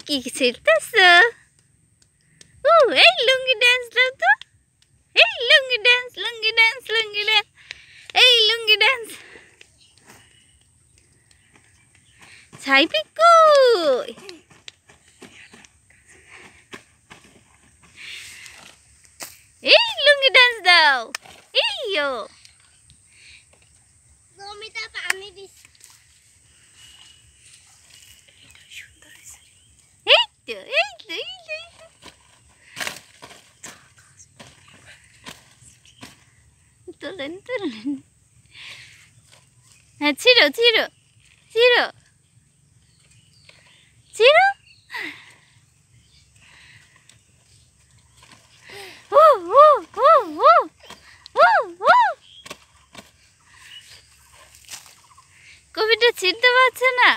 কি ছিড়তেছো? এই লুঙ্গি ডান্স দাও তো। এই লুঙ্গি ডান্স, লুঙ্গি ডান্স, লুঙ্গি ডান্স, এই লুঙ্গি ডান্স। ছাইপি কই? এই লুঙ্গি ডান্স দাও। এইও মমিতা পানি দিস। সুন্দর হয়েছে। এই তো এই তো এই তো এই তো। তোলেন তোলেন। হ্যাঁ ছিড়ো ছিড়ো ছিড়ো ছিড়ো। কবিটা ছিড়তে পারছে না।